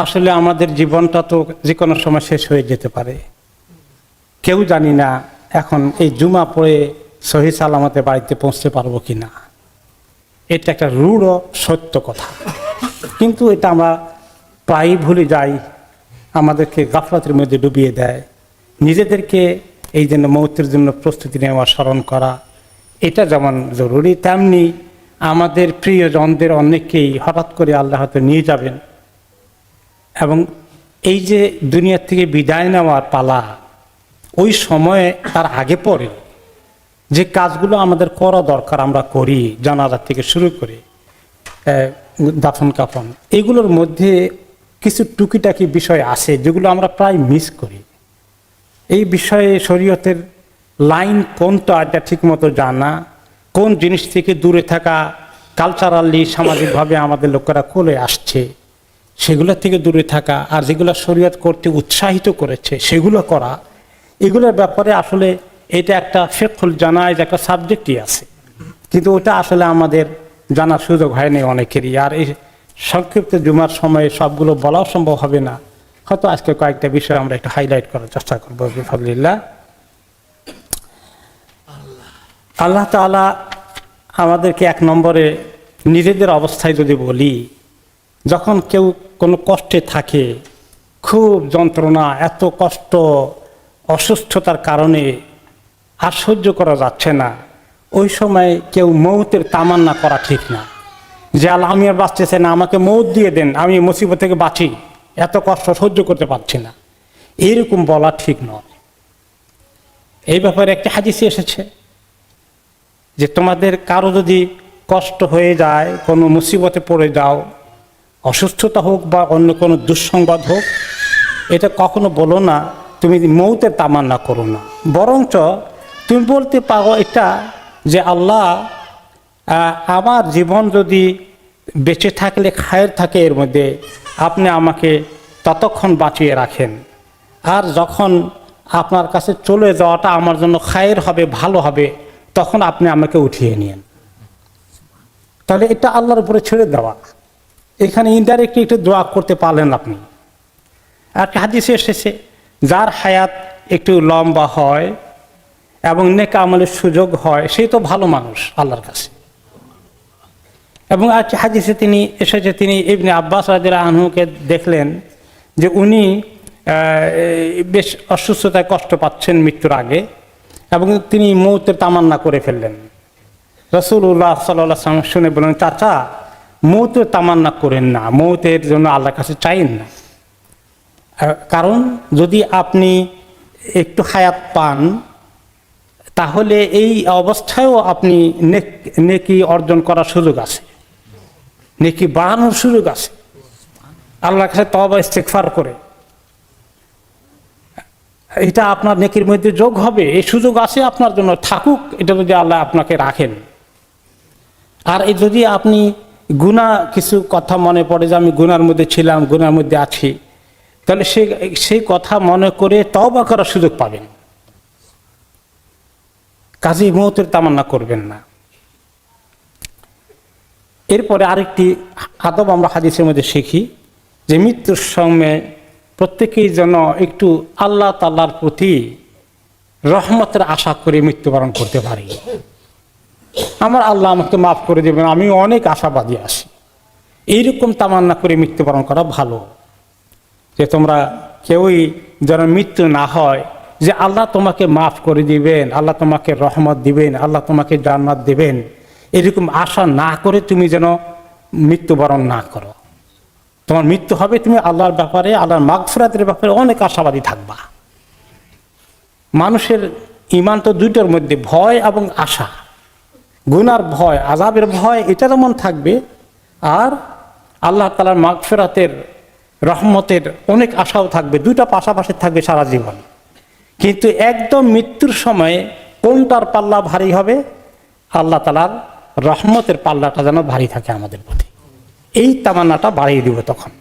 আসলে আমাদের জীবনটা তো যে কোনো সময় শেষ হয়ে যেতে পারে। কেউ জানি না এখন এই জুমা পড়ে সহি সালামতে বাড়িতে পৌঁছতে পারবো কি না। এটা একটা রূঢ় সত্য কথা, কিন্তু এটা আমরা প্রায়ই ভুলে যাই, আমাদেরকে গাফলাতের মধ্যে ডুবিয়ে দেয়। নিজেদেরকে এই জন্য মৌতের জন্য প্রস্তুতি নেওয়া, স্মরণ করা, এটা যেমন জরুরি, তেমনি আমাদের প্রিয়জনদের অনেককেই হঠাৎ করে আল্লাহ হয়তো নিয়ে যাবেন, এবং এই যে দুনিয়ার থেকে বিদায় নেওয়ার পালা, ওই সময়ে তার আগে পরে যে কাজগুলো আমাদের করা দরকার আমরা করি, জানাজা থেকে শুরু করে দাফন কাফন, এগুলোর মধ্যে কিছু টুকিটাকি বিষয় আছে যেগুলো আমরা প্রায় মিস করি। এই বিষয়ে শরীয়তের লাইন কোনটা এটা ঠিকমতো জানা, কোন জিনিস থেকে দূরে থাকা, কালচারালি সামাজিকভাবে আমাদের লোকেরা চলে আসছে সেগুলো থেকে দূরে থাকা, আর যেগুলো শরীয়ত করতে উৎসাহিত করেছে সেগুলো করা, এগুলোর ব্যাপারে আসলে এটা একটা ফিকহুল জানাইজ একটা সাবজেক্টই আছে, কিন্তু ওটা আসলে আমাদের জানার সুযোগ হয়নি অনেকেরই। আর এই সংক্ষিপ্ত জুমার সময়ে সবগুলো বলাও সম্ভব হবে না, হয়তো আজকে কয়েকটা বিষয় আমরা একটু হাইলাইট করার চেষ্টা করবো বিফাদলিল্লাহ। আল্লাহ তাআলা আমাদেরকে এক নম্বরে নিজেদের অবস্থায় যদি বলি, যখন কেউ কোনো কষ্টে থাকে, খুব যন্ত্রণা, এত কষ্ট, অসুস্থতার কারণে আর সহ্য করা যাচ্ছে না, ওই সময় কেউ মৌতের তামান্না করা ঠিক না, যে আল্লাহ আমি আর বাঁচতেছে না, আমাকে মৌত দিয়ে দেন, আমি মুসিবত থেকে বাঁচি, এত কষ্ট সহ্য করতে পারছি না, এইরকম বলা ঠিক নয়। এই ব্যাপারে একটা হাদিসে এসেছে যে তোমাদের কারো যদি কষ্ট হয়ে যায়, কোনো মুসিবতে পড়ে যাও, অসুস্থতা হোক বা অন্য কোনো দুঃসংবাদ হোক, এটা কখনো বলো না তুমি মৌতের তামান্না করো না, বরঞ্চ তুমি বলতে পারো এটা যে আল্লাহ আমার জীবন যদি বেঁচে থাকলে খায়ের থাকে এর মধ্যে, আপনি আমাকে ততক্ষণ বাঁচিয়ে রাখেন, আর যখন আপনার কাছে চলে যাওয়াটা আমার জন্য খায়ের হবে, ভালো হবে, তখন আপনি আমাকে উঠিয়ে নিন। তাহলে এটা আল্লাহর উপরে ছেড়ে দেওয়া, এখানে ইনডাইরেক্টলি একটু দোয়া করতে পারলেন আপনি। আর হাদিসে এসেছে যার হায়াত একটু লম্বা হয় এবং নেক আমলের সুযোগ হয়, সে তো ভালো মানুষ আল্লাহর কাছে। এবং আর হাদিসে তিনি এসেছে, তিনি ইবনে আব্বাস রাদিয়াল্লাহু আনহুকে দেখলেন যে উনি বেশ অসুস্থতায় কষ্ট পাচ্ছেন মৃত্যুর আগে, এবং তিনি মৌতের তামান্না করে ফেললেন। রাসূলুল্লাহ সাল্লাল্লাহু আলাইহি ওয়াসাল্লাম শুনে বললেন, চাচা মৌতের তামান্না করেন না, মৌতের জন্য আল্লাহর কাছে চাইেন না, কারণ যদি আপনি একটু হায়াত পান তাহলে এই অবস্থায়ও আপনি নেকি অর্জন করার সুযোগ আছে, নেকি বাড়ানোর সুযোগ আছে, আল্লাহর কাছে তওবা ইস্তেগফার করে এটা আপনার নেকির মধ্যে যোগ হবে, এই সুযোগ আছে আপনার জন্য, থাকুক এটা যদি আল্লাহ আপনাকে রাখেন। আর এই যদি আপনি গুনাহ কিছু কথা মনে পড়ে যে আমি গুনার মধ্যে ছিলাম, গুনার মধ্যে আছি, তাহলে সেই কথা মনে করে তওবা করার সুযোগ পাবেন, কাজেই মৌতের তামান্না করবেন না। এরপরে আরেকটি আদব আমরা হাদিসের মধ্যে শিখি যে মৃত্যুর সময় প্রত্যেকেই যেন একটু আল্লাহ তাআলার প্রতি রহমতের আশা করে মৃত্যুবরণ করতে পারি। আমার আল্লাহ আমাকে মাফ করে দেবেন, আমি অনেক আশাবাদী আছি, এইরকম তামান্না করে মৃত্যুবরণ করা ভালো। যে তোমরা কেউই যেন মৃত্যু না হয় যে আল্লাহ তোমাকে মাফ করে দিবেন, আল্লাহ তোমাকে রহমত দিবেন, আল্লাহ তোমাকে জান্নাত দিবেন, এরকম আশা না করে তুমি যেন মৃত্যুবরণ না করো। তোমার মৃত্যু হবে, তুমি আল্লাহর ব্যাপারে, আল্লাহর মাগফিরাতের ব্যাপারে অনেক আশাবাদী থাকবা। মানুষের ঈমান তো দুইটার মধ্যে, ভয় এবং আশা। গুনার ভয়, আযাবের ভয়, এটা যেমন থাকবে, আর আল্লাহ তাআলার মাগফিরাতের, রহমতের অনেক আশাও থাকবে, দুইটা পাশাপাশি থাকবে সারা জীবন। কিন্তু একদম মৃত্যুর সময়ে কোনটার পাল্লা ভারী হবে? আল্লাহ তাআলার রহমতের পাল্লাটা যেন ভারী থাকে আমাদের প্রতি, এই তামান্নাটা বাড়িয়ে দিব তখন।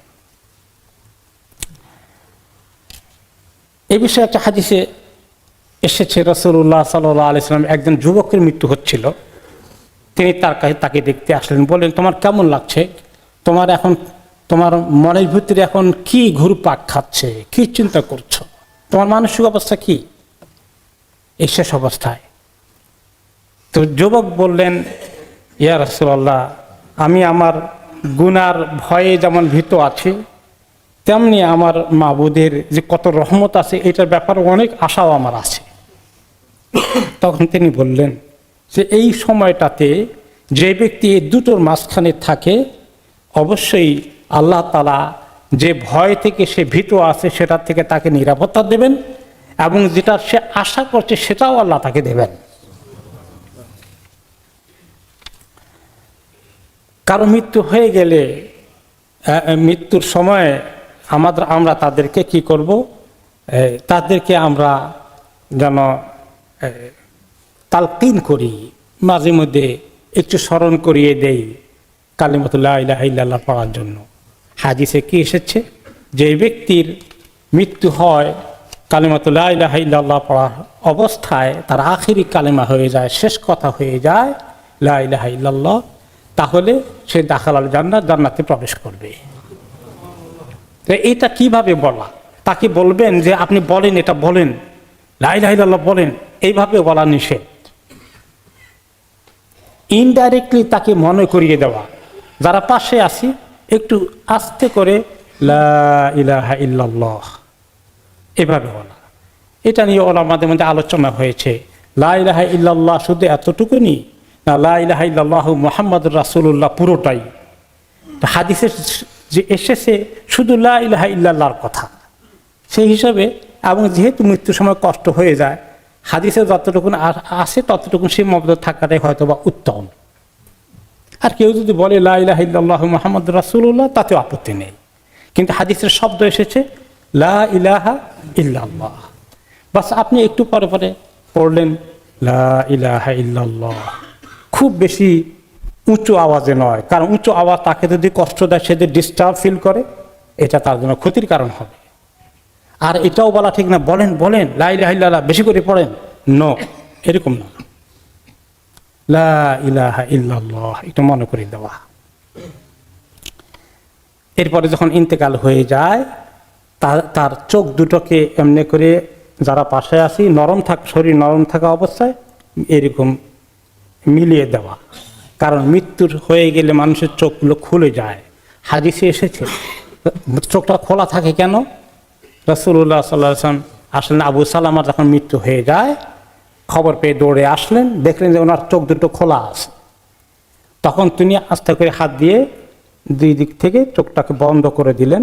এই বিষয়ে একটা হাদিসে এসেছে, রাসূলুল্লাহ সাল্লাল্লাহু আলাইহি ওয়াসাল্লাম একজন যুবকের মৃত্যু হচ্ছিল, তিনি তাকে দেখতে আসলেন, বললেন তোমার কেমন লাগছে, তোমার এখন তোমার মনের ভিতরে এখন কি ঘুরপাক খাচ্ছে, কি চিন্তা করছো, তোমার মানসিক অবস্থা কি এই শেষ অবস্থায়? তো যুবক বললেন, ইয়া রাসূলুল্লাহ, আমি আমার গুনার ভয়ে যেমন ভীত আছি, তেমনি আমার মাবুদের যে কত রহমত আছে এটার ব্যাপারে অনেক আশাও আমার আছে। তখন তিনি বললেন যে এই সময়টাতে যে ব্যক্তি এই দুটোর মাঝখানে থাকে, অবশ্যই আল্লাহ তাআলা যে ভয় থেকে সে ভীত আছে সেটার থেকে তাকে নিরাপত্তা দেবেন, এবং যেটা সে আশা করছে সেটাও আল্লাহ তাকে দেবেন। কারো মৃত্যু হয়ে গেলে মৃত্যুর সময় আমরা তাদেরকে কি করব, তাদেরকে আমরা যেন তালকিন করি, মাঝে মধ্যে একটু স্মরণ করিয়ে দেই কালিমাতু লা ইলাহা ইল্লাল্লাহ পড়ার জন্য। হাদিসে কি এসেছে, যে ব্যক্তির মৃত্যু হয় কালিমাতু লা ইলাহা ইল্লাল্লাহ পড়ার অবস্থায় তার আখিরি কালিমা হয়ে যায়, শেষ কথা হয়ে যায় লা ইলাহা ইল্লাল্লাহ, তাহলে সে দাখালাল জান্নাত, জান্নাতে প্রবেশ করবে। এটা কিভাবে বলা? তাকে বলবেন যে আপনি বলেন, এটা বলেন, লা ইলাহা ইল্লাল্লাহ বলেন, এইভাবে বলা নিষেধ। ইনডাইরেক্টলি তাকে মনে করিয়ে দেওয়া, যারা পাশে আছি একটু আস্তে করে লা ইলাহা ইল্লাল্লাহ এভাবে বলা। এটা নিয়ে ওলামাদের মধ্যে আলোচনা হয়েছে, লা ইলাহা ইল্লাল্লাহ শুধু এতটুকুনি না লা ইলাহা ইল্লাল্লাহু মুহাম্মাদুর রাসূলুল্লাহ পুরোটাই? তো হাদিসে যে এসেছে শুধু লা ইলাহা ইল্লাল্লাহর কথা, সেই হিসাবে, এবং যেহেতু মৃত্যুর সময় কষ্ট হয়ে যায়, হাদিসে যতটুকুন আসে ততটুকুন সীমাবদ্ধ থাকাটাই হয়তো বা উত্তম। আর কেউ যদি বলে লা ইলাহা ইল্লাল্লাহু মুহাম্মাদুর রাসূলুল্লাহ, তাতেও আপত্তি নেই, কিন্তু হাদিসের শব্দ এসেছে লা ইলাহা ইল্লাল্লাহ। বাস আপনি একটু পরে পরে পড়লেন লা ইলাহা ইল্লাল্লাহ, খুব বেশি উঁচু আওয়াজে নয়, কারণ উঁচু আওয়াজ তাকে যদি কষ্ট দেয়, সে যদি ডিস্টার্ব ফিল করে, এটা তার জন্য ক্ষতির কারণ হবে। আর এটাও বলা ঠিক না, বলেন বলেন লা ইলাহা ইল্লাল্লাহ বেশি করে পড়েন, নো, এরকম না, লা ইলাহা ইল্লাল্লাহ এটা মনে করে দেওয়া। এরপরে যখন ইন্তেকাল হয়ে যায়, তার চোখ দুটোকে এমনি করে, যারা পাশে আসি নরম শরীর নরম থাকা অবস্থায় এরকম মিলিয়ে দেওয়া, কারণ মৃত্যুর হয়ে গেলে মানুষের চোখগুলো খুলে যায়। হাদিসে এসেছে চোখটা খোলা থাকে কেন? রাসূলুল্লাহ সাল্লাল্লাহু আলাইহি ওয়াসাল্লাম আসলেন, আবু সালামার যখন মৃত্যু হয়ে যায়, খবর পেয়ে দৌড়ে আসলেন, দেখলেন যে ওনার চোখ দুটো খোলা আছে। তখন তিনি আস্তে করে হাত দিয়ে দুই দিক থেকে চোখটাকে বন্ধ করে দিলেন,